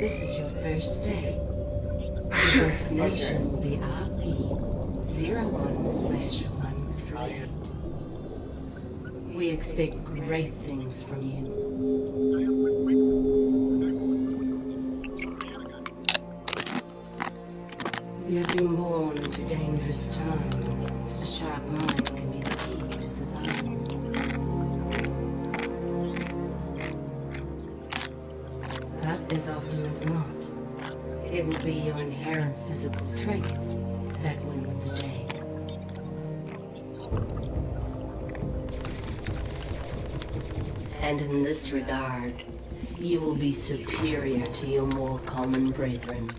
This is your first day. Your destination will be RP01/138. We expect great things from you. You have been born into dangerous times. A sharp mind can be the key to survival. But as often as not, it will be your inherent physical traits that win the day. And in this regard, you will be superior to your more common brethren.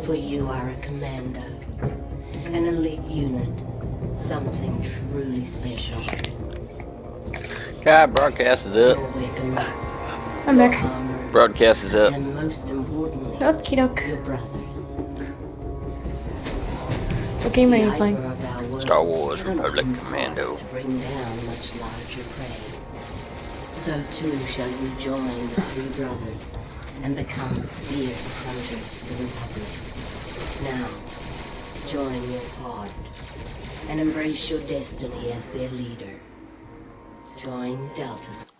For you are a commando, an elite unit, something truly special. God, broadcast is up. Your weapons, I'm back. armor, Broadcast is up. and most importantly, Okie doke. your brothers. What game are you The playing? ivor of our world Star Wars Republic hunts Commando. to bring down much larger prey. So too shall you join the three brothers and become fierce hunters for the Republic. Now, join your pod and embrace your destiny as their leader. Join Delta Squad.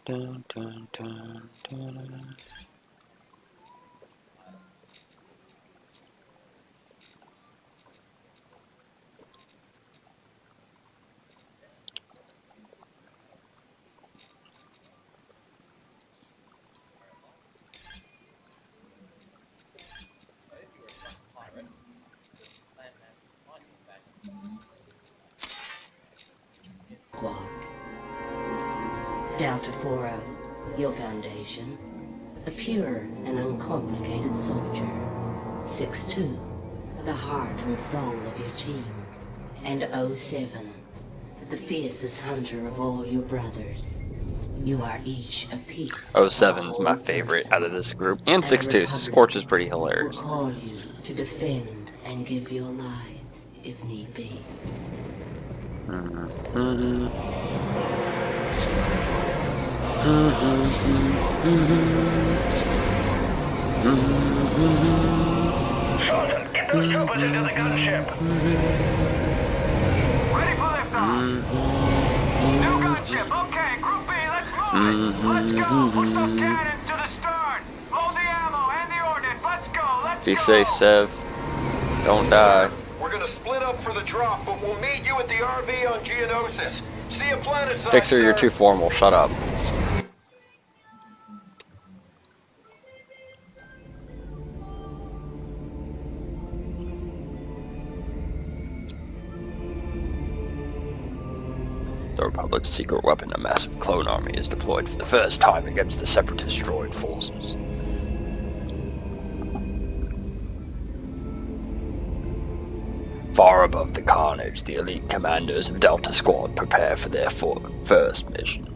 Dun, dun, dun, dun. Delta 40, your foundation. A pure and uncomplicated soldier. 6-2, the heart and soul of your team. And 07, the fiercest hunter of all your brothers. You are each a piece. 07's my favorite out of this group. And 6-2. Scorch is pretty hilarious. Will call you to defend and give your lives if need be. Sergeant, get those troopers into the gunship. Ready for liftoff. New gunship. Okay, Group B, let's move it. Let's go. Push those cannons to the stern. Load the ammo and the ordnance. Let's go. Let's Be go. safe, Sev. Don't die. We're gonna split up for the drop, but we'll meet you at the RV on Geonosis. See you planet side, Fixer, you're sir. too formal. Shut up. The Republic's secret weapon, a massive clone army, is deployed for the first time against the Separatist droid forces. Far above the carnage, the elite commandos of Delta Squad prepare for their first mission.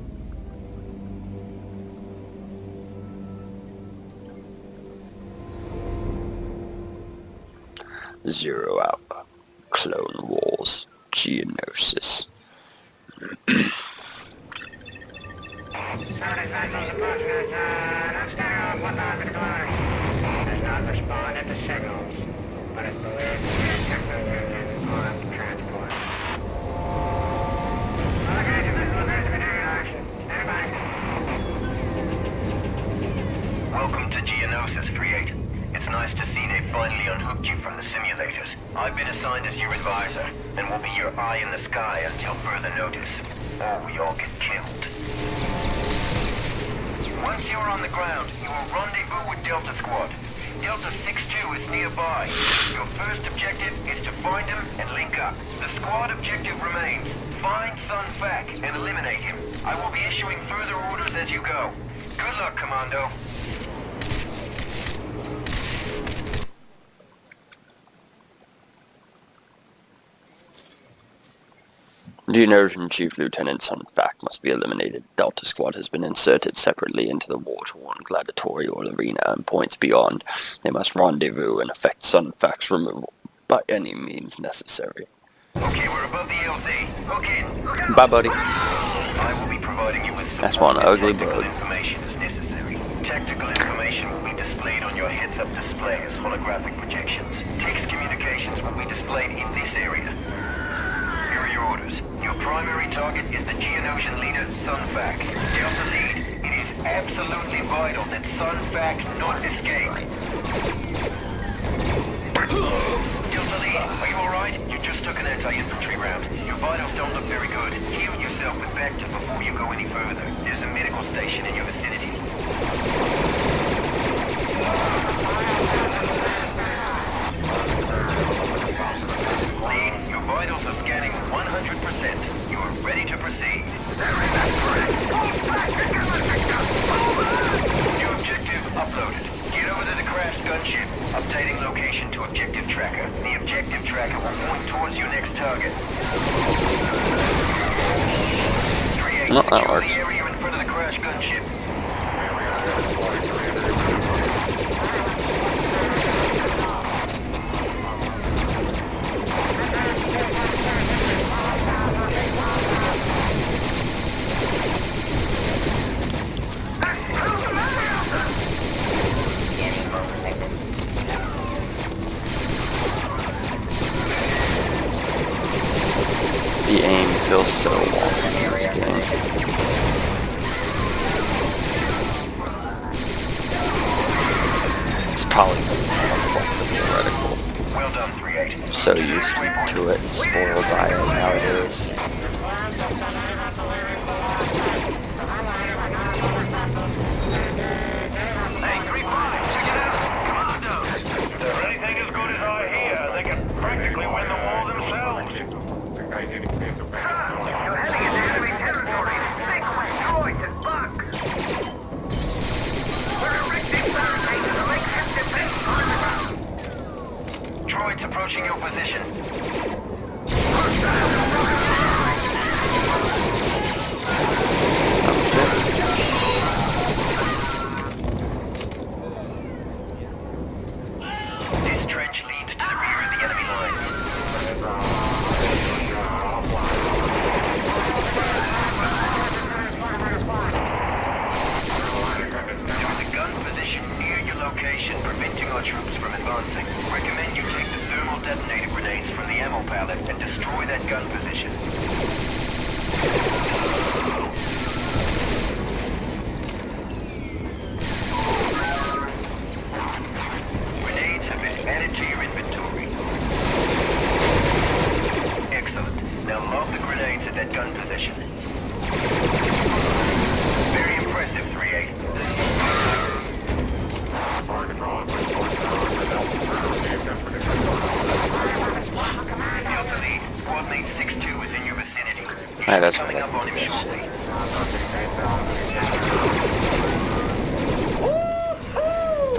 Zero Alpha, Clone Wars, Geonosis. Has not responded to signals, but is believed to be a techno-union armed transport. Welcome to Geonosis 3-8. It's nice to see they finally unhooked you from the simulators. I've been assigned as your advisor, and will be your eye in the sky until further notice, or we all get killed. Once you are on the ground, you will rendezvous with Delta Squad. Delta 6-2 is nearby. Your first objective is to find him and link up. The squad objective remains. Find Sun Fac and eliminate him. I will be issuing further orders as you go. Good luck, Commando. Geonosian Chief Lieutenant Sun Fac must be eliminated. Delta Squad has been inserted separately into the war-torn gladiatorial arena and points beyond. They must rendezvous and effect Sun Fac's removal by any means necessary. Okay, we're above the LZ. Okay, Bye, buddy. I will be providing you with That's support one and ugly tactical bird. information as necessary. Tactical information will be displayed on your heads-up display as holographic projections. Text communications will be displayed in this area. Here are your orders. Your primary target is the Geonosian leader, Sun Fac. Delta Lead, it is absolutely vital that Sun Fac not escape. Delta Lead, are you alright? You just took an anti-infantry round. Your vitals don't look very good. Heal yourself with Vector before you go any further. There's a medical station in your vicinity. Lead, your vitals are scanning 100%. You are ready to proceed. New objective uploaded. Get over to the crashed gunship. Updating location to objective tracker. The objective tracker will point towards your next target. 3-8, No, that secure works. the area in front of the crashed gunship. The aim feels so wonky in this game. It's probably because it's more flexible reticle. Well done, 3-8. I'm so used to it and spoiled by it nowadays. Hey, 3-5, check it out. Commandos. If they're anything as good as I hear, they can practically win the war themselves. You're heading into enemy territory. Stay away, droids and bugs. We're erecting barricades to make this defense on the ground. Droids approaching your position.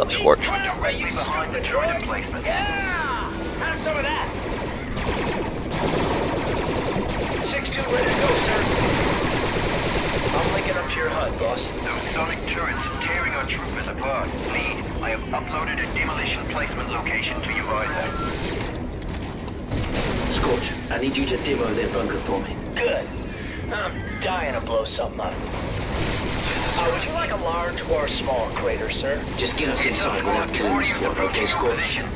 up, Scorch. Directly behind the droid emplacement. Yeah! Have some of that! 6-2 ready to go, sir. I'm linking up to your HUD, boss. Those sonic turrets tearing our troopers apart. Lead, I have uploaded a demolition placement location to your visor. Scorch, I need you to demo their bunker for me. Good. I'm dying to blow something up. Would you like a large or a small crater, sir? Just get us It's inside a without killing the Squad 40 is squad, okay, approaching your Scorch? position.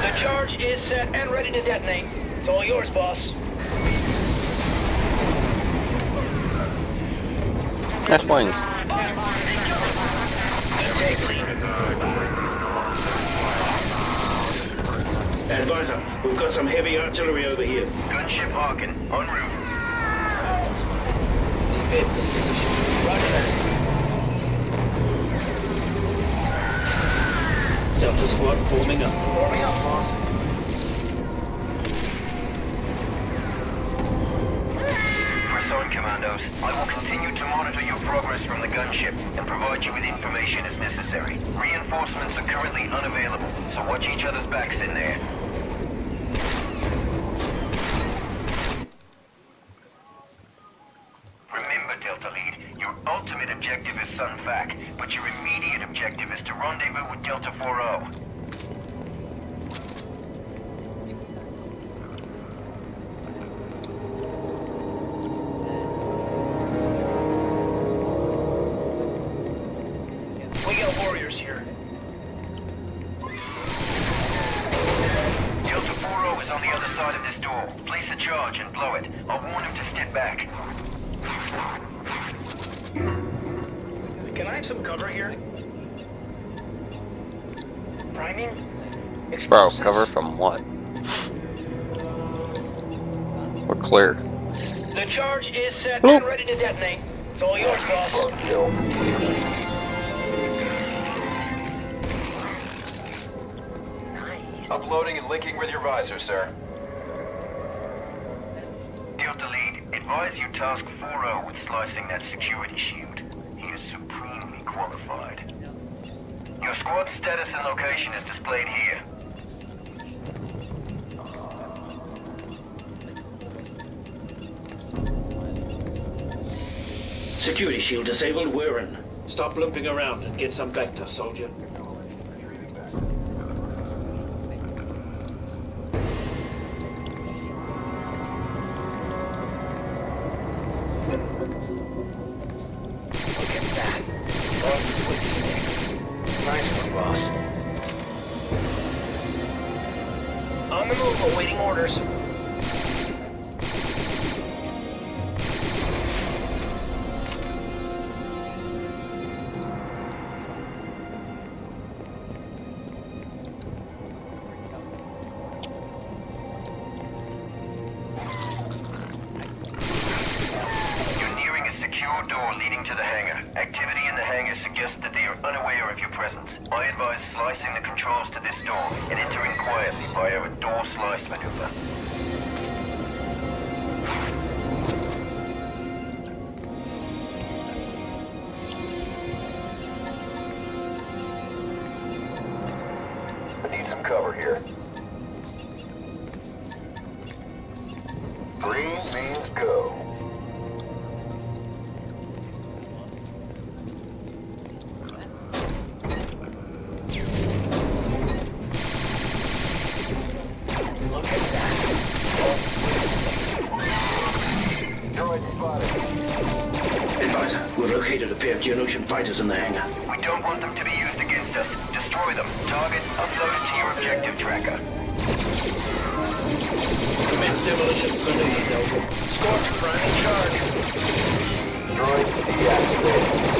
The charge is set and ready to detonate. It's all yours, boss. Nice wings. Take lead. Advisor, we've got some heavy artillery over here. Gunship Harkin, en route. Roger. Delta squad forming up. Forming up, boss. Press on, Commandos. I will continue to monitor your progress from the gunship and provide you with information as necessary. Reinforcements are currently unavailable, so watch each other's backs in there. Remember, Delta Lead, your ultimate objective is Sun Fac, but your immediate objective is to rendezvous with Delta 4-0. We got warriors here. Delta 4-0 is on the other side of this door. Place a charge and blow it. I'll warn him to step back. Can I have some cover here? Priming? Bro, Explosives? cover from what? We're clear. The charge is set and ready to detonate. It's all yours, boss. Uploading and linking with your visor, sir. Delta Lead, advise you task 4-0 with slicing that security shield. He is supremely qualified. Your squad status and location is displayed here. Security shield disabled, we're in. Stop limping around and get some back to us, soldier. Look at that. Bugs with sticks. Nice one, boss. On the move, awaiting orders. You're nearing a secure door leading to the hangar. Activity in the hangar suggests that they are unaware of your presence. I advise slicing the controls to this door and entering quietly via a door slice maneuver. I need some cover here. Green means go. Look at that. Droid spotted. Advisor, we've located a pair of Geonosian fighters in the hangar. We don't want them to be used against us. Destroy them. Target uploaded to your objective tracker. Commence demolition maneuver, Delta. Scorch, prime in charge. Droid deactivated.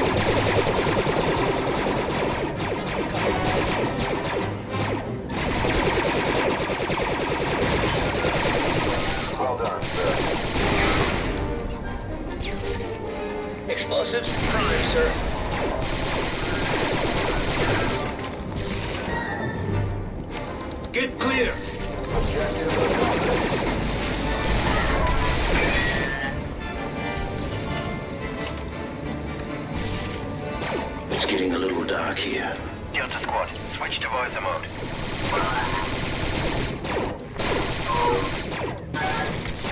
Well done, sir. Explosives, prime, sir. Get clear! Switch to visor mode.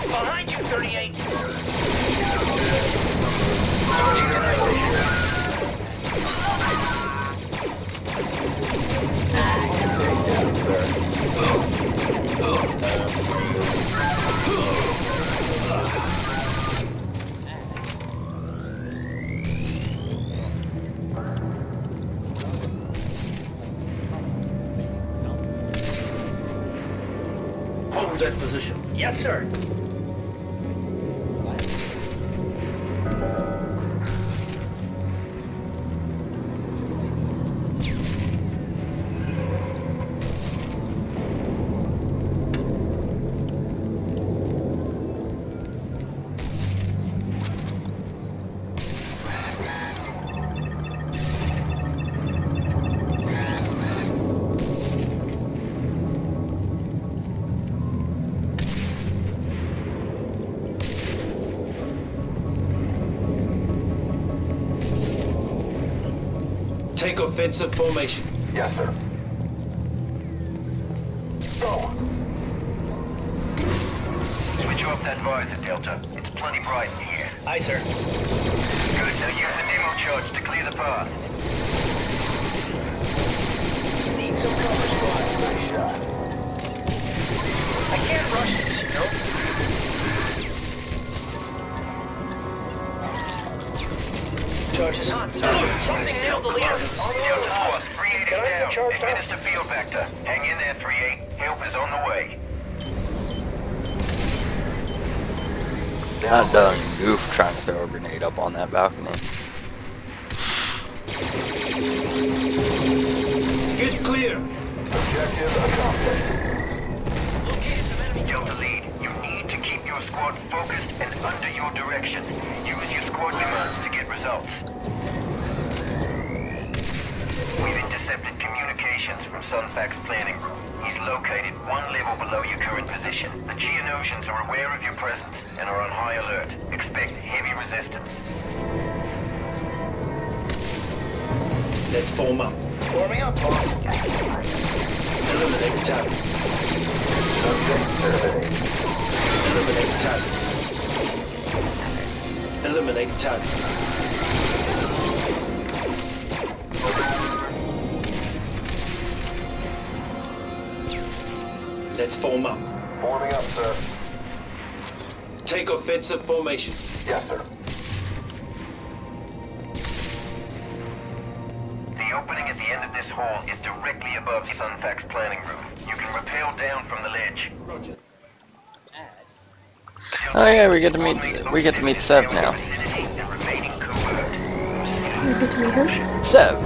Behind you, 38. Hold that position. Yes, sir. Take offensive formation. Yes, sir. Go. Switch off that visor, Delta. It's plenty bright in here. Aye, sir. Good. Now use the demo charge to clear the path. Need some cover, squad. Nice shot. I can't rush this, you know? Charge is hot, sir. Something nailed the leader. Delta Squad, 3-8 Can I is get down. charged up? Administer field vector. Hang in there, 3-8. Help is on the way. Not done goof trying to throw a grenade up on that balcony. Get clear. Objective accomplished. Delta Lead, you need to keep your squad focused and under your direction. Use your squad commands to get results. We've intercepted communications from Sunfax's planning room. He's located one level below your current position. The Geonosians are aware of your presence and are on high alert. Expect heavy resistance. Let's form up. Warming up, boss. Eliminate target. Eliminate target. Eliminate target. Let's form up. Forming up, sir. Take offensive formation. Yes, sir. The opening at the end of this hall is directly above Sunfax's planning room. You can rappel down from the ledge. Roger. Oh yeah, we get to meet Sev now. You get to meet her? Sev,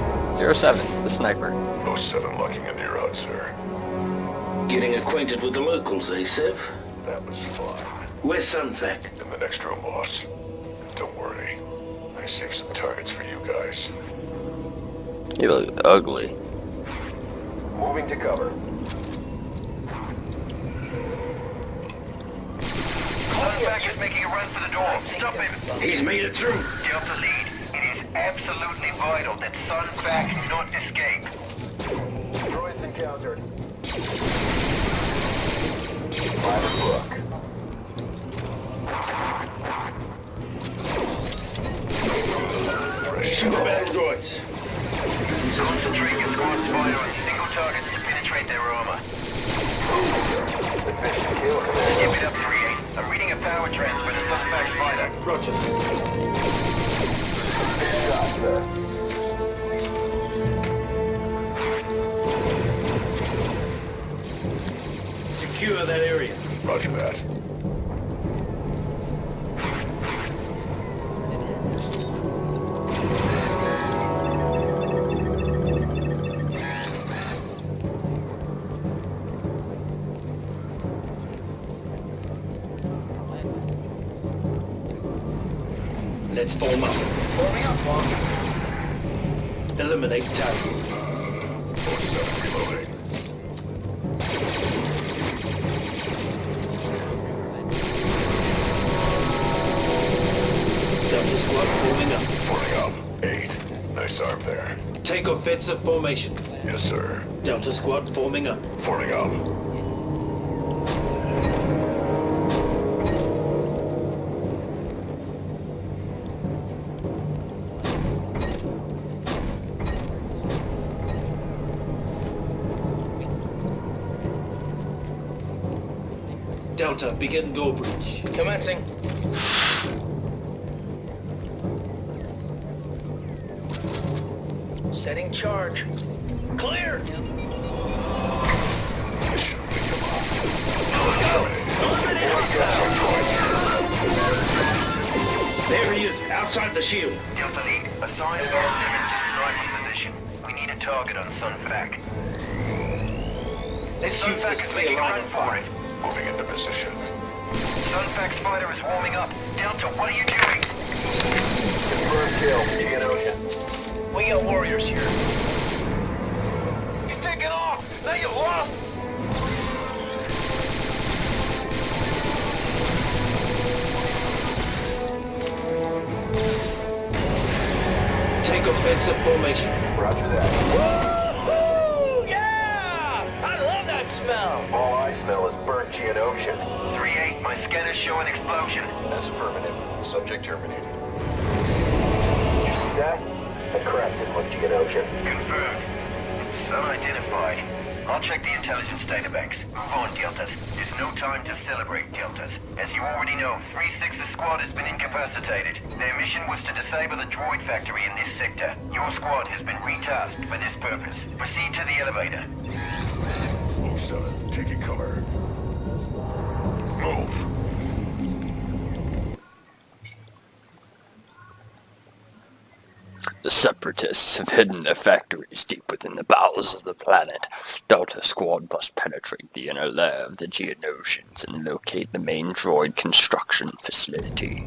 07, the sniper. 07 locking into your out, sir. Getting acquainted with the locals, eh, Sev? That was fun. Where's Sunfac? In the next room, boss. Don't worry. I saved some targets for you guys. You look ugly. Moving to cover. Sunfac is making a run for the door. Stop him. He's made it through. Delta Lead, it is absolutely vital that Sunfac not escape. Droids encountered. Pilot book. Super battle droids. Concentrate your squad's fire on single targets to penetrate their armor. Skip it up, 3-8. I'm reading a power transfer to Sunfac's fighter. Roger. Shot, sir. Secure that area. Roger that. Let's form up. Warming up, boss. Eliminate target. 47 reloading. Delta squad forming up. Forming up. 8. Nice arm there. Take offensive formation. Yes, sir. Delta Squad forming up. Forming up. Delta, begin door breach. Commencing. Setting charge. Clear. There he is, outside the shield. Delta Lead, assign all Simmons to sniper position. We need a target on Sunfac. Let's use Sunfac this is to making a line run of for fire. it. Moving into position. Sunfac's fighter is warming up. Delta, what are you doing? Confirmed kill. Geonosia. We got warriors here. He's taking off! Now you've lost! Take offensive formation. Roger that. Woo! Yeah! I love that smell. All I smell is burnt Geonosian. 3-8, my scanner's showing explosion. That's affirmative. Subject terminated. You see that? I cracked it with Geonosian. Confirmed. It's unidentified. I'll check the intelligence databanks. Move on, Deltas. There's no time to celebrate, Deltas. As you already know, 3-6's squad has been incapacitated. Their mission was to disable the droid factory in this sector. Your squad has been retasked for this purpose. Proceed to the elevator. Move, son. Taking cover. Move. The Separatists have hidden their factories deep within the bowels of the planet. Delta Squad must penetrate the inner layer of the Geonosians and locate the main droid construction facility.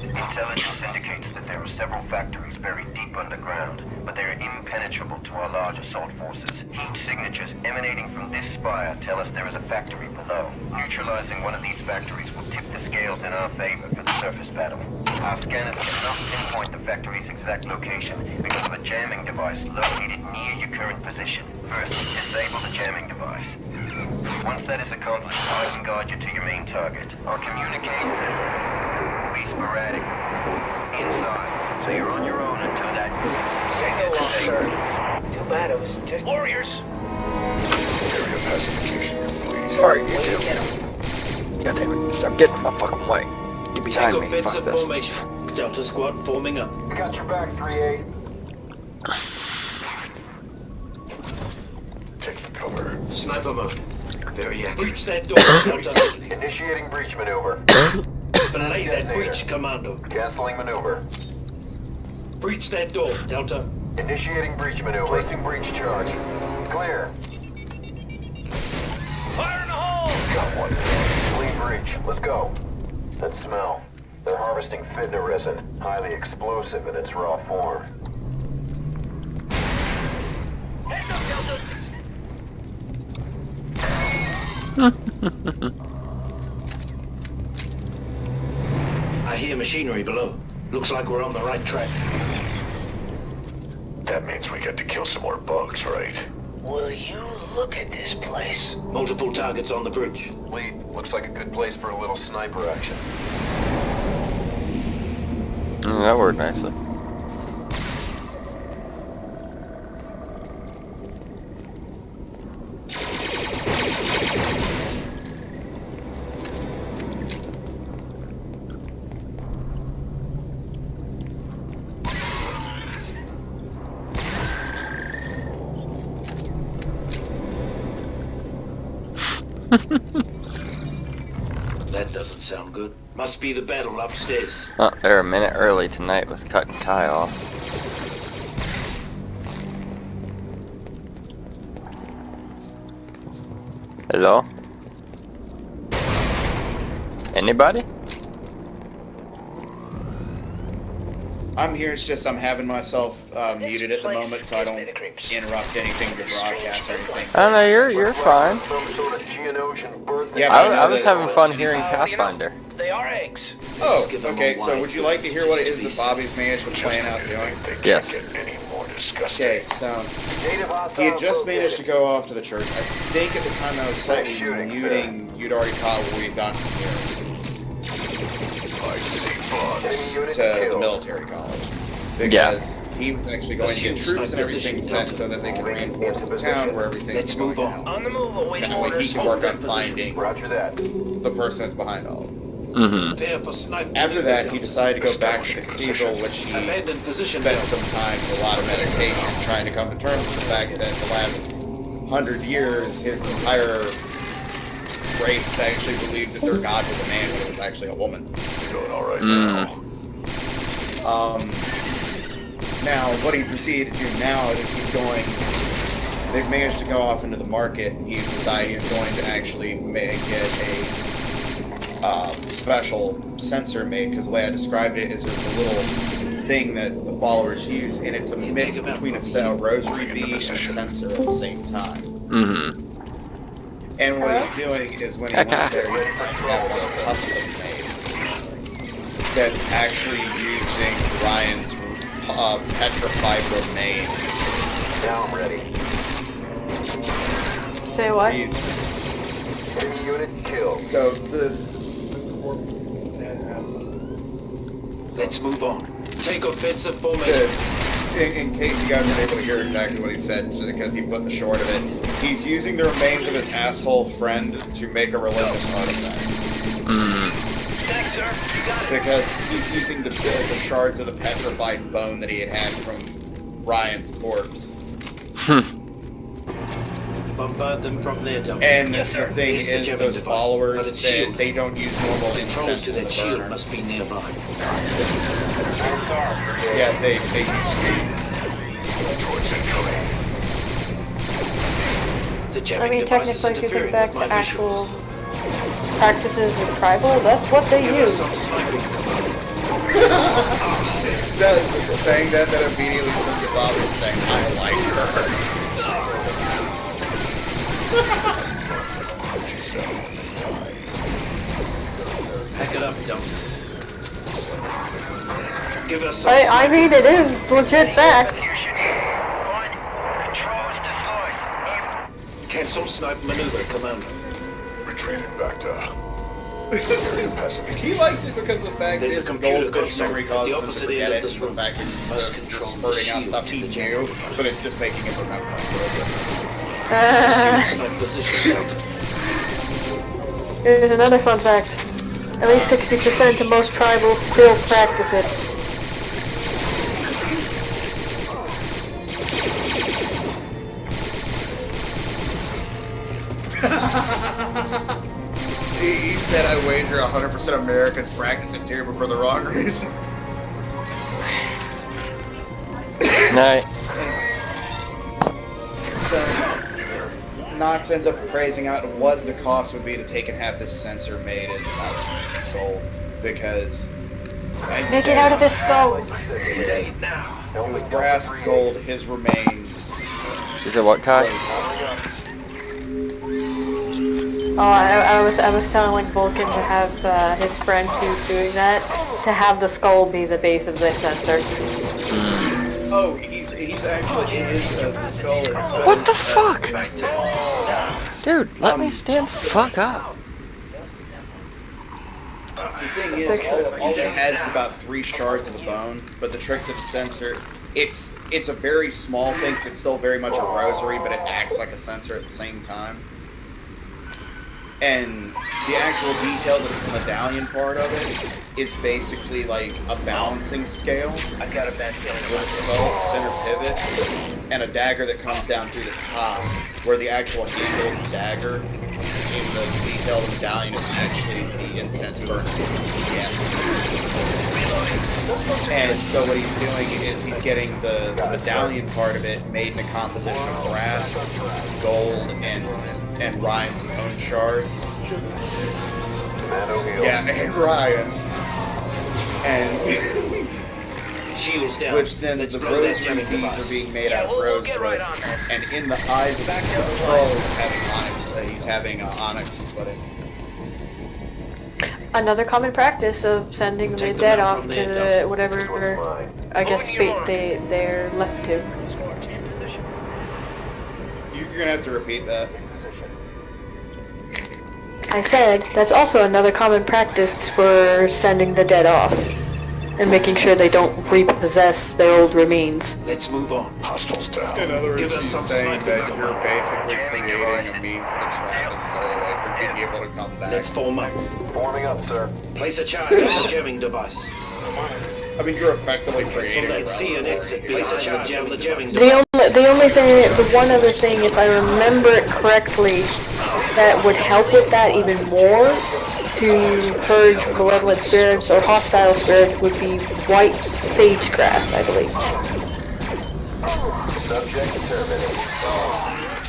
Intelligence indicates that there are several factories buried deep underground, but they are impenetrable to our large assault forces. Heat signatures emanating from this spire tell us there is a factory below. Neutralizing one of these factories will tip the scales in our favor for the surface battle. Our scanners cannot pinpoint the factory's exact location because of a jamming device located near your current position. First, disable the jamming device. Once that is accomplished, I can guide you to your main target. Our communication will be sporadic. Inside, so you're on your own until that... Go on, sir. Too bad it was just warriors. Area pacification complete. Sorry, you Way to too. get 'em. God damn it, stop getting in my fucking way. Get Take behind me, fuck offensive this. formation. Delta Squad forming up. We got your back, 3-8. Taking cover. Sniper mode. Very accurate. Breach that door, Delta. Initiating breach maneuver. Belay that breach, Commando. Canceling maneuver. Breach that door, Delta. Initiating breach maneuver. Placing breach charge. Clear. Fire in the hole! Got one. Clean breach. Let's go. That smell. They're harvesting fidna resin. Highly explosive in its raw form. Heads up, Delta! I hear machinery below. Looks like we're on the right track. That means we get to kill some more bugs, right? Will you look at this place? Multiple targets on the bridge. Lead, looks like a good place for a little sniper action. That worked nicely. That doesn't sound good. Must be the battle upstairs. Oh, they're a minute early tonight with cutting Kai off. Hello? Anybody? I'm here, it's just I'm having myself muted at the moment so I don't interrupt anything to broadcast or anything. I don't know, you're fine. Some sort of Geonosian bird. Yeah, but I was that- having fun hearing Pathfinder. They are eggs. Oh, okay, so would you like to hear what it is that Bobby's managed to plan out doing? Yes. Get any more Okay, so he had just managed to go off to the church. I think at the time I was slightly muting, you'd already caught what we'd done from here to the military college. Because he was actually going to get troops and everything sent so that they could reinforce the town where everything's going to help. On the move, await That way orders. he can work on finding Roger that. the person that's behind all of it. Prepare for sniper. After that, he decided to go back to the cathedral, which he Abandon position. spent some time with a lot of meditation trying to come to terms with the fact that the last 100 years, his entire race actually believed that their god was a man when it was actually a woman. Doing all right now. Now, what he proceeded to do now is they've managed to go off into the market, and he's decided he's going to actually get a special sensor made, because the way I described it is there's a little thing that the followers use, and it's a mix between a rosary bead and a sensor at the same time. And what he's doing is when he went there, he's having a custom made that's actually using Ryan's petrified remain. Now I'm ready. Say what? Enemy unit killed. So Let's move on. Take offensive formation. in case you guys weren't able to hear exactly what he said, because he put the short of it, he's using the remains of his asshole friend to make a religious artifact. Thanks, sir. You got it. Because he's using the shards of the petrified bone that he had from Ryan's corpse. Bombard them from there, Delta. And Yes, sir. the thing Here's the is, jamming those device. followers, But it's shielded. they don't use normal Controls incense to in the that shield burner. must be nearby. Yeah, they use The I jamming mean, device is technically, if you interfering think back with to my actual visuals. practices with tribal, that's what they Give us use. some sniping, Commando. saying that immediately comes to Bob and saying, I like her. Pack it up, Delta. Give us some I mean, it is legit fact. cancel snipe maneuver, Commando. Retreating back to He likes it because the fact There's a is computer goldfish console memory at causes the him to opposite forget end it, of this and the room. fact that Must it's control spurting the out shield stuff to he the knew, jamming but it's just making him remember. Snipe position, Delta. Here's another fun fact. At least 60% of most tribals still practice it. He said, I wager 100% Americans practice it too, but for the wrong reason. No. Knox ends up praising out what the cost would be to take and have this sensor made in gold, because Make it out of his skull. it was brass, gold, his remains. Is it what, Kai? Oh, I was telling Vulcan to have his friend who's doing that to have the skull be the base of this sensor. Oh, he's actually, it is the skull itself. What the fuck? Dude, let me stand the fuck up. The thing is, all it has is about 3 shards of the bone, but the trick to the sensor, it's a very small thing, so it's still very much a rosary, but it acts like a sensor at the same time. And the actual detail that's the medallion part of it is basically like a balancing scale I got a bad feeling with a about slow center pivot and a dagger that comes down through the top, where the actual handle of the dagger in the detail of the medallion is actually the incense burner. Yeah. And so what he's doing is he's getting the medallion part of it made in a composition of brass, gold, and Ryan's own shards. Yeah, and Ryan. And Shields down. which then Let's the blow that rosary jamming beads device. are being made out of we'll get rosewood. right on that. And in the eyes of the skull, he's having onyx. He's having onyx. Is what it. Another common practice of sending the Take them dead out off from to there, the whatever, I guess, fate they're left to. You're gonna have to repeat that. I said that's also another common practice for sending the dead off and making sure they don't repossess their old remains. Let's move on. Hostiles down. In other words, Give us he's some saying sniping that you're cover. basically creating a means to trap us so that you're being able to come back. Let's form up. Forming up, sir. Place a charge on the jamming device. I mean, you're effectively creating a Let's see an relic. exit. Place a charge on the jamming device. The one other thing, if I remember it correctly, that would help with that even more to purge malevolent spirits or hostile spirits would be white sage grass, I believe. Subject terminated.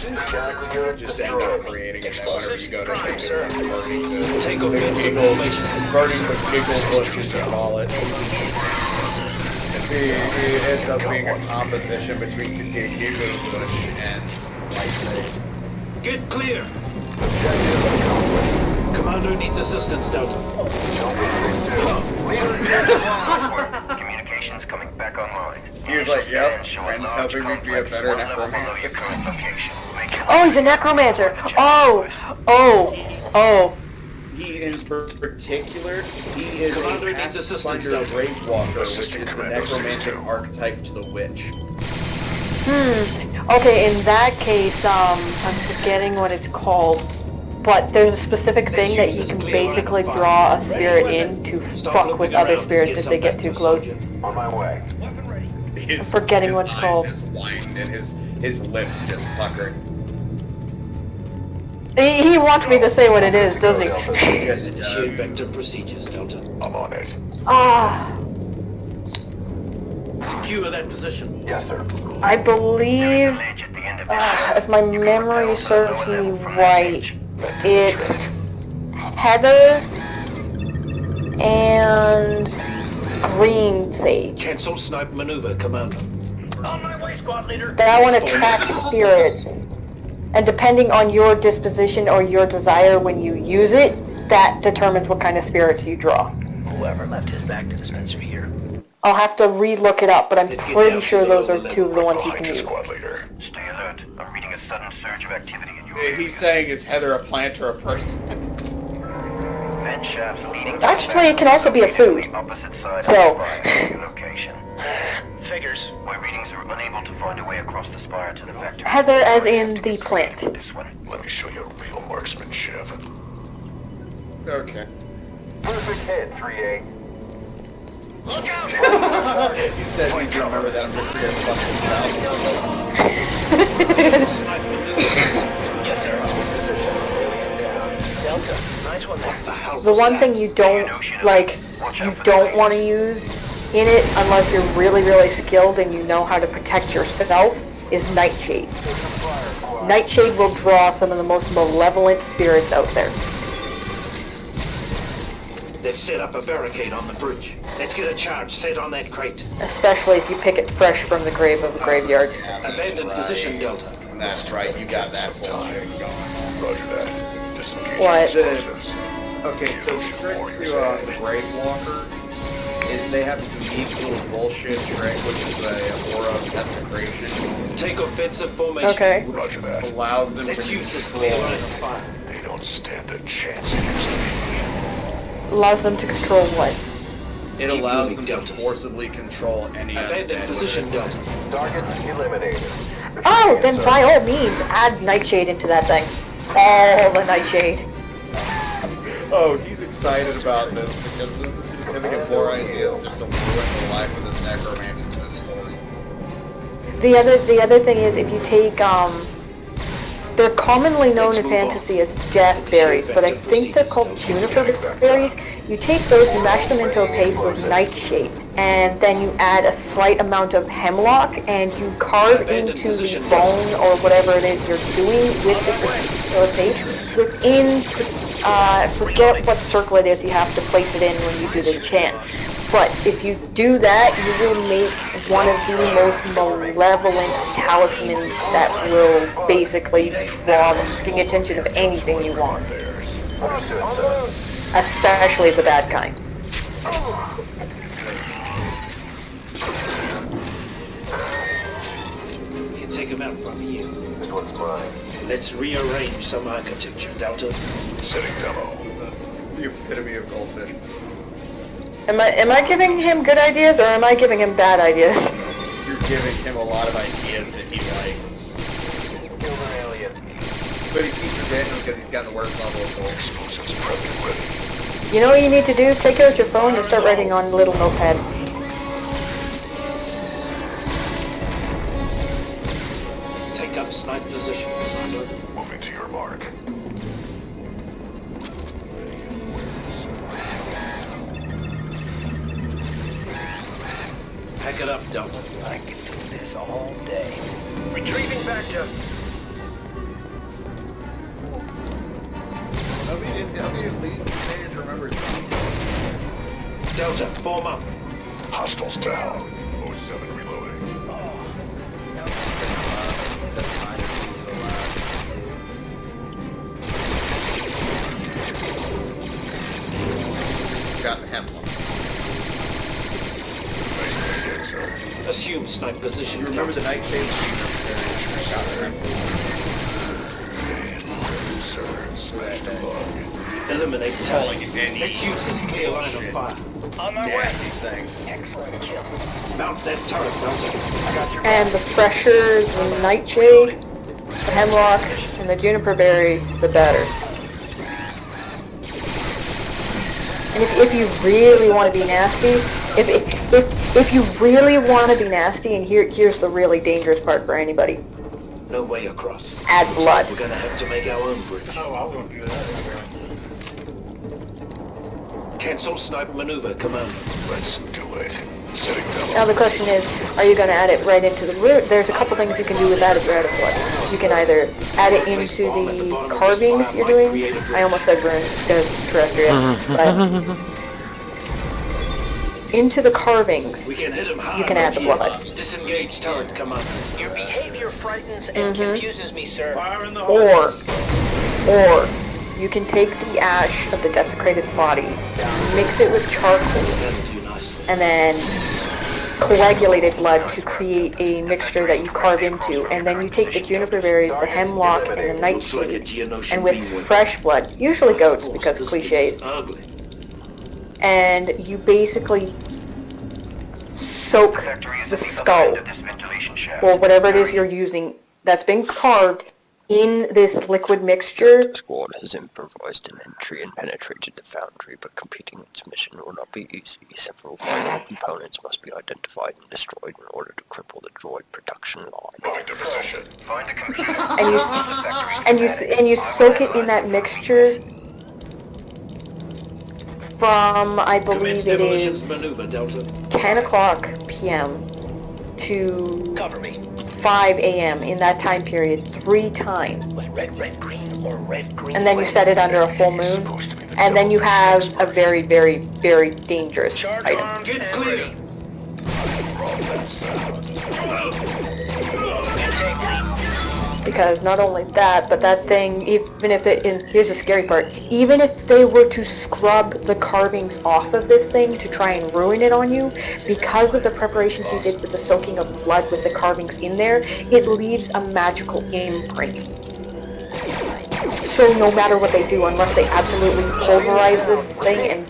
Mechanical unit Just end up creating it whenever you go to take it and burning the Take over giggle, information. burning the giggle bush, as you call it. It ends up being a composition between the giggle bush and white sage. Get clear. Commando needs assistance, Delta. Communications coming back online. He was like, yep, friends helping me be a better necromancer. Oh, he's a necromancer! Oh! He, in particular, he is Commando a needs assistance, Pathfinder Delta. Gravewalker, which is the necromantic archetype to the witch. Okay, in that case, I'm forgetting what it's called, but there's a specific thing that you can basically draw a spirit in to fuck with other spirits if they get too close. On my way. I'm forgetting what it's called. His widened and his lips just puckered. He wants me to say what it is, doesn't he? Yes, it Initiate does. vector procedures, Delta. I'm on it. Ah, Secure that position. Yes, sir. I believe, Ledge at the end of this. if my memory serves me right, it's Heather and Green Sage. Cancel snipe maneuver, Commando. On my way, squad leader. That one attracts spirits, and depending on your disposition or your desire when you use it, that determines what kind of spirits you draw. Whoever left his back to dispenser here. I'll have to re-look it up, but I'm pretty sure those are two of the ones you can use. Squad leader. Stay alert. I'm reading a sudden surge of activity in your area. He's saying, is Heather a plant or a person? Vent shafts leading to Actually, it can also be a food. opposite side So- of the spire your location. Figures. My readings are unable to find a way across the spire to the vector. Heather as in the plant. This one. Let me show you real marksmanship. Okay. Perfect hit, 3A. Look out! He said he'd remember that I'm gonna create a fucking Yes, sir. Delta, nice one there. The one thing you don't, you don't want to use in it, unless you're really, really skilled and you know how to protect yourself, is Nightshade. Nightshade will draw some of the most malevolent spirits out there. They've set up a barricade on the bridge. Let's get a charge set on that crate. Especially if you pick it fresh from the grave of a graveyard. Abandoned position, Delta. That's right, you got that bullshit going. Roger that. Disengage What? process. Okay, so the trick to the Gravewalker is they have a unique little bullshit trick, which is a aura of desecration. Take offensive formation. Okay. Roger that. Allows them Let's to use this control clear line of fire. They don't stand a chance against me. Allows them to control what? It Keep allows moving, them to Delta. forcibly control any Abandoned undead position, with Delta. Target eliminated. Oh, then by all means, add Nightshade into that thing. All the Nightshade. Oh, he's excited about this because this is just gonna get more ideal just to ruin the life of this necromancer in this story. The other thing is if you take they're commonly known in fantasy as death berries, but I think they're called juniper berries. You take those, you mash them into a paste with Nightshade, and then you add a slight amount of hemlock, and you carve into the bone or whatever it is you're doing with the particular paste within. Forget what circle it is you have to place it in when you do the enchant. But if you do that, you will make one of the most malevolent talismans that will basically draw the attention of anything you want. Especially the bad kind. You take him out from you. Next one's mine. Let's rearrange some architecture, Delta. Setting demo. The epitome of goldfish. Am I giving him good ideas or am I giving him bad ideas? You're giving him a lot of ideas that he likes. Kill an alien. But he keeps forgetting because he's got the worst level of gold. Explosives prepped and ready. You know what you need to do? Take out your phone and start writing on a little notepad. Take up snipe position, Commando. Moving to your mark. Pack it up, Delta. I can do this all day. Retrieving Vector. How do you at least manage to remember his name? Delta, form up. Hostiles down. 07 reloading. That's fine. Got the hemlock. Nice again, sir. Assume snipe position. You remember the nightshade? Got the hemlock. Sir, smashed a bug. Eliminate Calling Tusk. it any Let's use this clear line of fire. On my way. nasty thing. Excellent kill. Mount that turret, Delta. I got your And the fresher the nightshade, the hemlock, and the juniper berry, the better. And if you really want to be nasty, if you really want to be nasty, and here's the really dangerous part for anybody, No way across. add blood. We're gonna have to make our own bridge. Oh, I won't do that. Cancel snipe maneuver, Commando. Let's do it. Setting demo. Now the question is, are you going to add it right into the root? There's a couple things you can do with that if you're out of blood. You can either add it into the carvings you're doing. I almost said runes because terrestrial, but into the carvings. We can hit him hard. You can add the blood. Disengage turret, Commando. Your behavior frightens and confuses me, sir. Fire in the hole. Or you can take the ash of the desecrated body, mix it with charcoal, That'll do nicely. and then coagulated blood to create a mixture that you carve into, and then you take the juniper berries, the hemlock, and the nightshade, and with fresh blood, usually goats because cliches, Ugly. and you basically soak the skull, or whatever it is you're using that's been carved, in this liquid mixture. The squad has improvised an entry and penetrated the foundry, but completing its mission will not be easy. Several vital components must be identified and destroyed in order to cripple the droid production line. Find a position. Find a computer. And you soak it in that mixture from, I believe it is, Maneuver, Delta. 10 o'clock p.m. to Cover me. 5 a.m. in that time period 3 times. With red, green, or red, green. And then you set it under a full moon, and then you have a very, very, very dangerous Charge item. armed Get and clear. ready. Intake lead. Because not only that, but that thing, even if it, and here's the scary part, even if they were to scrub the carvings off of this thing to try and ruin it on you, because of the preparations you did with the soaking of blood with the carvings in there, it leaves a magical imprint. So no matter what they do, unless they absolutely pulverize this thing and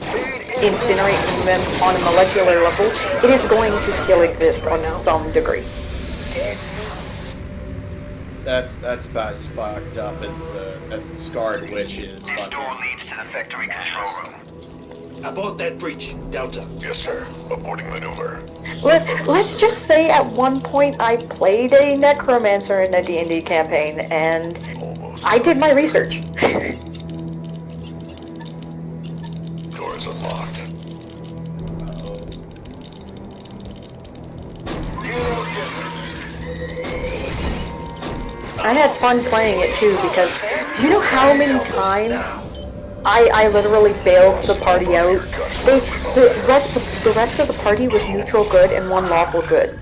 incinerate them on a molecular level, it is going to still exist on some degree. That's about as fucked up as the Scarred Witch is. This door leads to the factory control room. Abort that breach, Delta. Yes, sir. Aborting maneuver. Let's just say at one point I played a necromancer in a D&D campaign, and Almost. I did my research. Doors unlocked. I had fun playing it too, because do you know how many times I literally bailed the party out? The rest of the party was neutral good and one lawful good.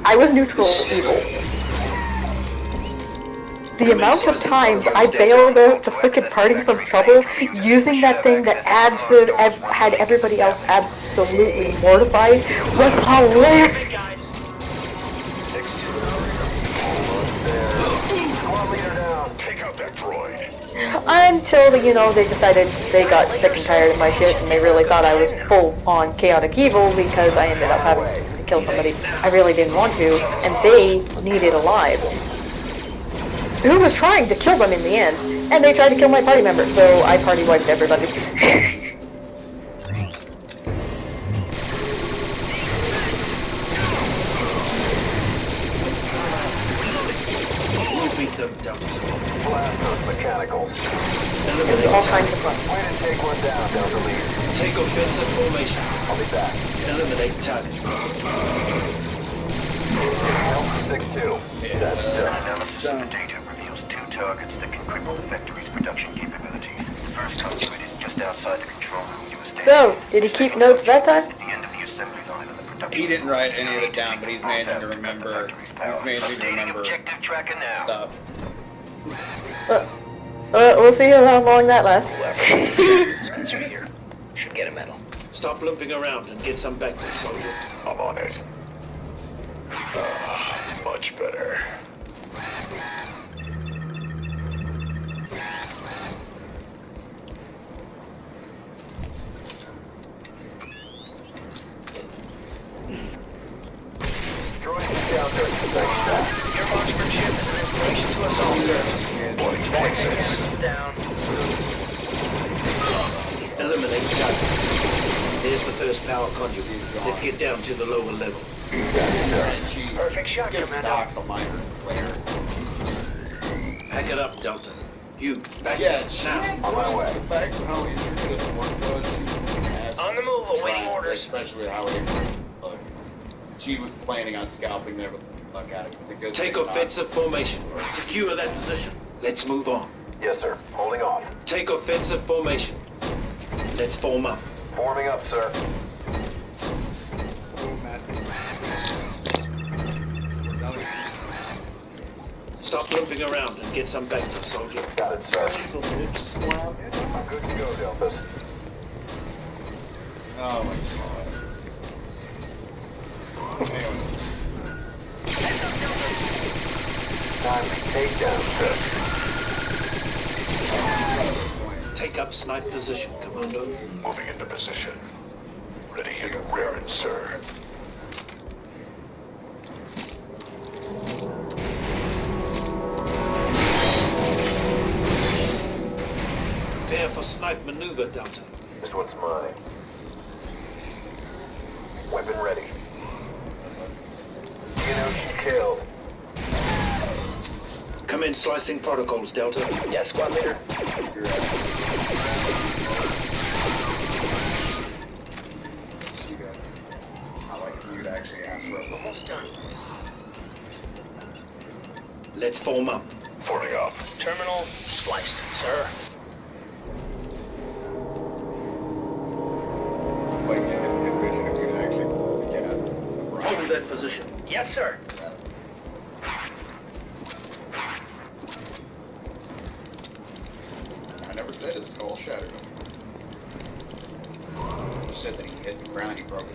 I was neutral evil. The amount of times I bailed out the frickin' party from trouble using that thing that had everybody else absolutely mortified was hilarious. Until, you know, they decided they got sick and tired of my shit and they really thought I was full on chaotic evil because I ended up having to kill somebody I really didn't want to, and they needed alive. Who was trying to kill them in the end, and they tried to kill my party member, so I party wiped everybody. Blast those mechanicals. It was all kinds of fun. Way to take one down, Delta Lead. Take offensive formation. I'll be back. Eliminate target. Delta 6-2. That's done. Analysis of the data reveals 2 targets that can cripple the factory's production capabilities. The first conduit is just outside the control room you established. So, did he keep notes that time? At the end of the assembly line of the production. He didn't write any of it down, but he's managing to remember. He's managing to Updating remember objective tracker now. stuff. We'll see how long that lasts. Spencer here. Should get a medal. Stop limping around and get some back to the soldier. I'm on it. Much better. Droid counter. Your Oxford ship is an inspiration to us all, sir. Down. Eliminate target. There's the first power conduit. Let's get down to the lower level. Perfect shot, Gives Commando. Docs a minor layer. Pack it up, Delta. You, back Yeah, up she now. on my way. The fact of how intricate the work was, she asked On the move, awaiting tried, orders. Especially how she was planning on scalping there with the fuck out of it. It's a good Take thing offensive formation. Secure that position. Let's move on. Yes, sir. Holding on. Take offensive formation. Let's form up. Forming up, sir. Stop limping around and get some back to the soldier. Got it, sir. I'm good to go, Deltas. Oh my god. Time to take down, sir. Take up snipe position, Commando. Moving into position. Ready to rear it, sir. Prepare for snipe maneuver, Delta. This one's mine. Weapon ready. Geonosis killed. Commence slicing protocols, Delta. Yes, squad leader. I like if you'd actually ask for a Almost done. Let's form up. Forming up. Terminal sliced, sir. like envision if you'd actually get a Hold that position. Yes, sir. I never said his skull shattered. You said that he hit the ground, he broke it.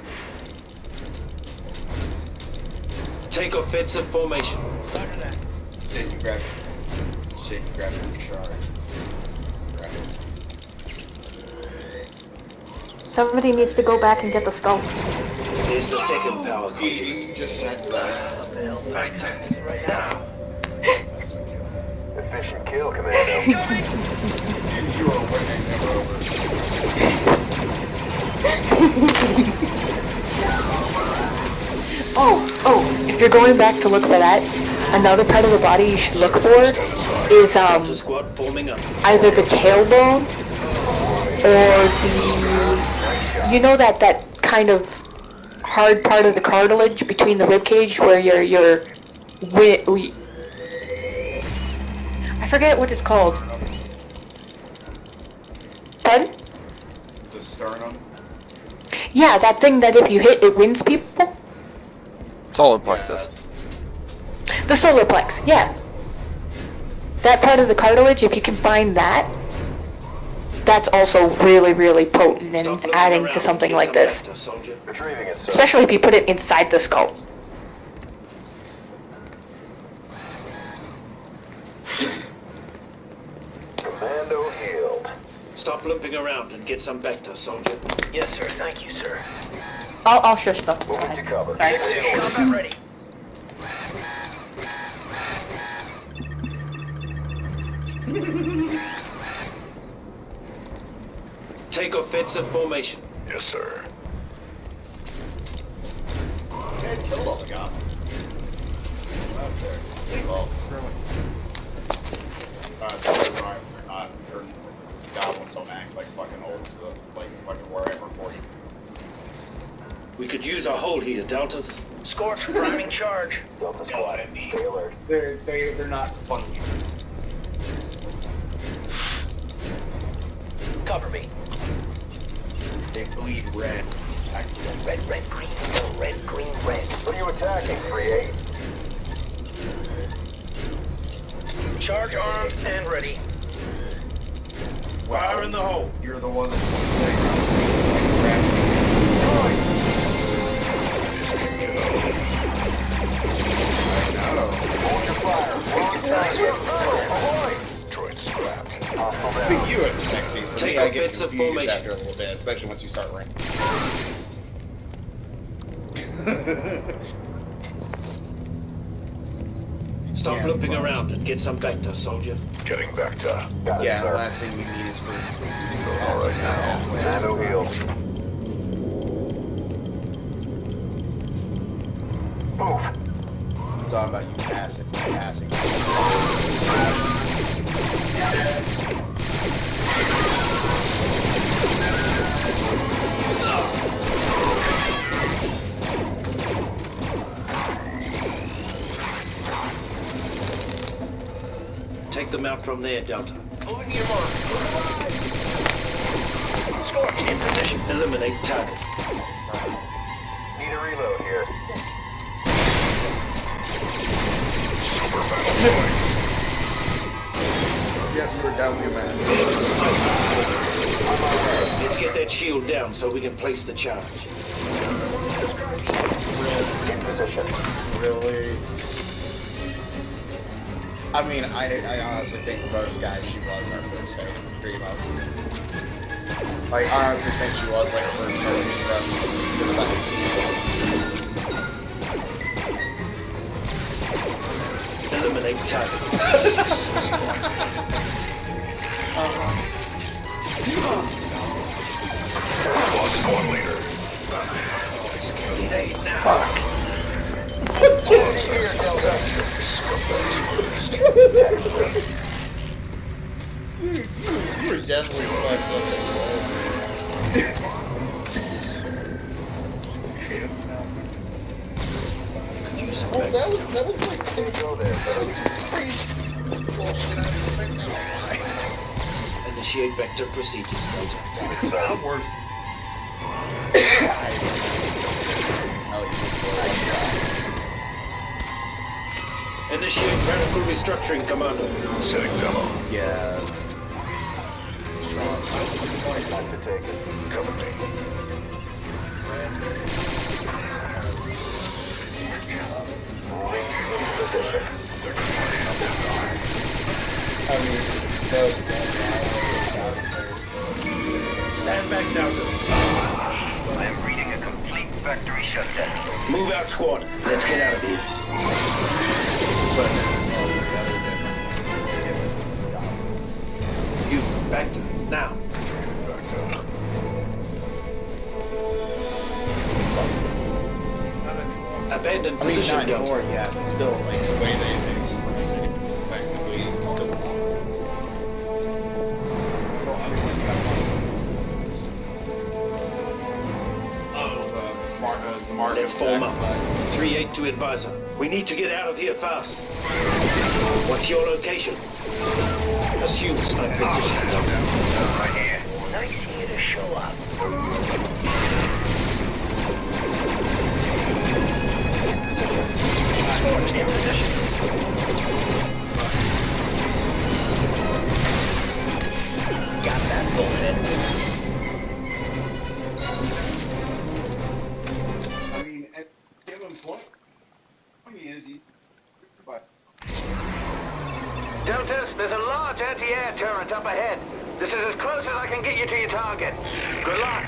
Take offensive formation. Roger that. You said you grabbed it. You said you grabbed it with your shard. Grab it. Somebody needs to go back and get the skull. Here's the second power conduit. He just said that. Right now. Efficient kill, Commando. You are winning him over. Oh, if you're going back to look for that, another part of the body you should look for is Delta squad forming up. either the tailbone or you know that kind of hard part of the cartilage between the rib cage where I forget what it's called. Pardon? The sternum. Yeah, that thing that if you hit, it wins people. Solid plexus. The solar plex, yeah. That part of the cartilage, if you can find that, that's also really, really potent in Stop looking adding around to and something get like some this. back to soldier. Retrieving it, sir. Especially if you put it inside the skull. Commando Stop looping around and get some vector, soldier. Yes, sir. Thank you, sir. I'll shush stuff. Moving to cover. Sorry. 6-2, combat ready. Take offensive formation. Yes, sir. You guys killed all the goblins. Well, they're goblins don't act like fucking old, so like fucking wherever for you. We could use our hold here, Deltas. Scorch, priming charge. Delta Squad, stay alert. They're not funny. Cover me. They bleed red. Red, red, green, no, red, green, red. Who are you attacking, 3-8? Charge armed and ready. Fire in the hole. You're the one that's saying Hold your fire. Ahoy! Droid scrapped. Hostile For down. you, it's sexy. For Take me, I get offensive confused formation. after a little bit, especially once you start ranking. Stop Yeah, looping well. around and get some vector, soldier. Getting back to. Got Yeah, it, the sir. last thing we need is for... All right now. Commando healed. Move. I'm talking about you passing. Take them out from there, Delta. Moving to your mark. Scorch, in position. Eliminate target. Need a reload here. Yeah, you were down with your mask. Let's get that shield down so we can place the charge. In position. Really? I mean, I honestly think for most guys she was our first dream of. Like, I honestly think she was like our first Eliminate target. Squad leader. Fuck. Here, Delta. Dude, you were definitely fucked up. Well, that was like Go there, sir. crazy bullshit. I didn't expect that. Initiate vector procedures, Delta. I'm worse. Initiate radical restructuring, Commando. Setting demo. Yeah. Point back to take it. Cover me. Moving in position. I mean, no, Stand back, Delta. I am reading a complete factory shutdown. Move out, squad. Let's get out of here. You, vector, now. Abandon I mean, position, not Delta. anymore, yeah, but still, like, the way they express it, like, the way it's still Let's form up. 3-8 to advisor. We need to get out of here fast. What's your location? Assume sniper position, Delta. Right here. Nice of you to show up. Scorch, in position. Got that bullhead. I mean, at given point, is he... Deltas, there's a large anti-air turret up ahead. The This is as close as I can get you to your target. Good luck.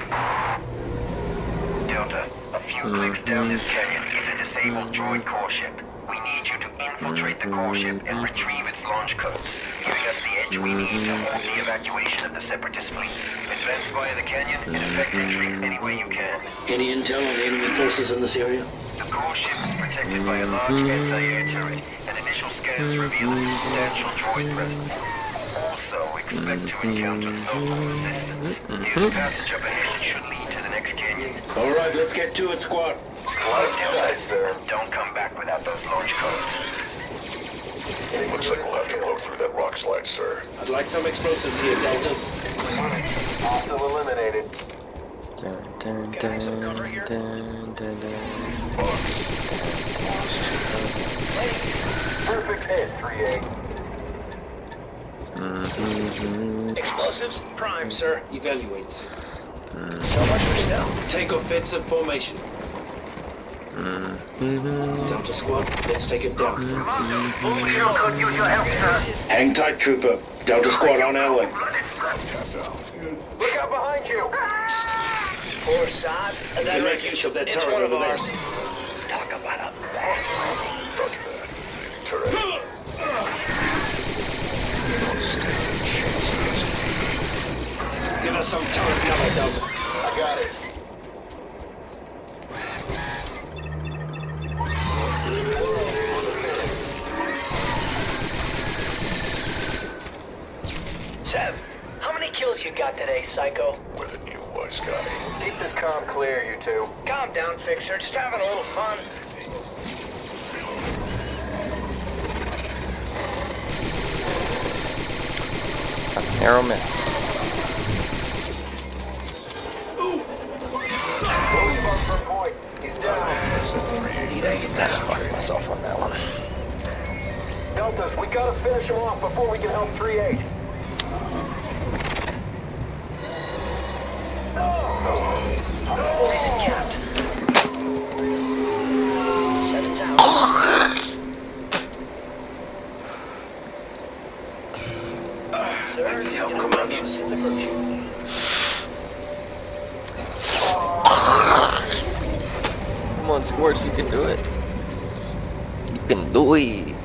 Delta, a few clicks down this canyon is a disabled droid core ship. We need you to infiltrate the core ship and retrieve its launch codes, giving us the edge we need to hold the evacuation of the Separatist fleet. Advance via the canyon and effect entry any way you can. Any intel on enemy forces in this area? The core ship is protected by a large anti-air turret, and initial scans reveal a substantial droid presence. Also, expect to encounter local resistance. This passage up ahead should lead to the next canyon. All right, let's get to it, squad. Delta, don't come back without those launch codes. Looks like we'll have to blow through that rock slide, sir. I'd like some explosives here, Delta. Also eliminated. Dun, dun, dun, dun, dun, dun. Perfect hit, 3-8. Explosives prime, sir. Evaluate. So much for stealth. Take offensive formation. Delta squad, let's take it down. Commando, Zero could use your help, sir. Hang tight, trooper. Delta squad on our way. Look out behind you. Poor sod. Good make use of that It's turret one of over there. ours. Talk about a bad landing. Roger that. Turret. Give us some turret cover, Delta. I got it. Sev, how many kills you got today, Psycho? With a new wise guy. Keep this comm clear, you two. Calm down, Fixer. Just having a little fun. Arrow miss. Rosebud for point. He's down. Fuck myself on that one. Deltas, we gotta finish him off before we can help 3-8. Poison capped. Set it down. Sir, help Commando is a virtue. Come on, Scorch, you can do it. You can do it.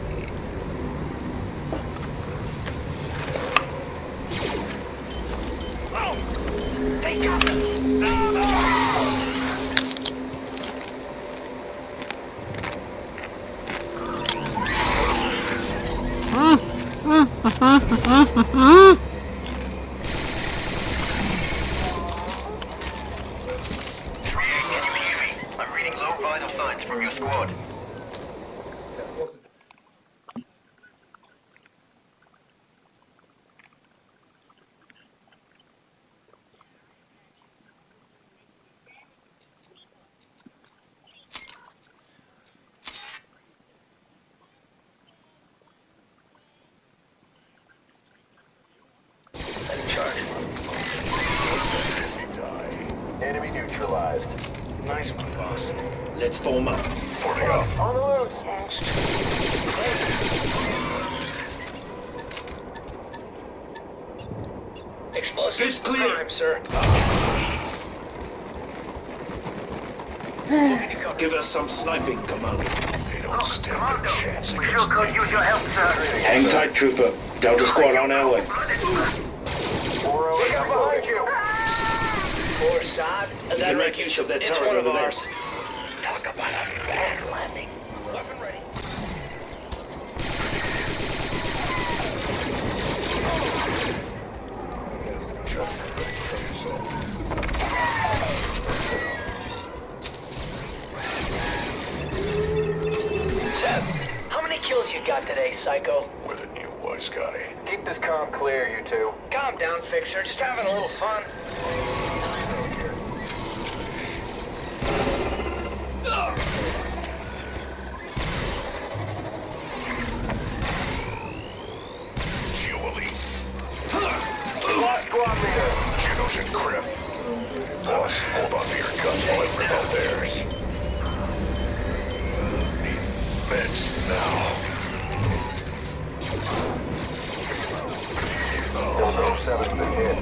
They got me. I'm reading low vital signs from your squad. Enemy neutralized. Nice one, boss. Let's form up. Forming up. On the loose. Explosives It's clear. prime, sir. Give us some sniping, Commando. They don't stand a Commando, chance we against sure could use your help, sir. Hang tight, trooper. Delta squad on our way. Look out behind you. Poor sod. Good make use of that It's turret one of over there. ours. Talk about a bad landing. Weapon ready. Sev, how many kills you got today, Psycho? with a new wise guy. Keep this comm clear, you two. Calm down, Fixer. Just having a little fun. Julie. Squad leader. Juno's and Crip. Boss, hold on to your guns while I rip out theirs. Meds now. Delta 7's been hit.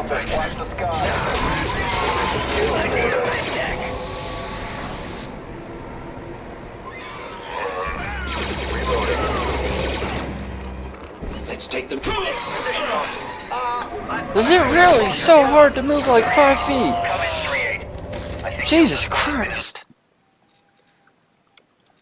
Contact. Watch the sky. Reloading. Let's take them. Is it really so hard to move like 5 feet? Come in 3-8. I think Jesus Christ.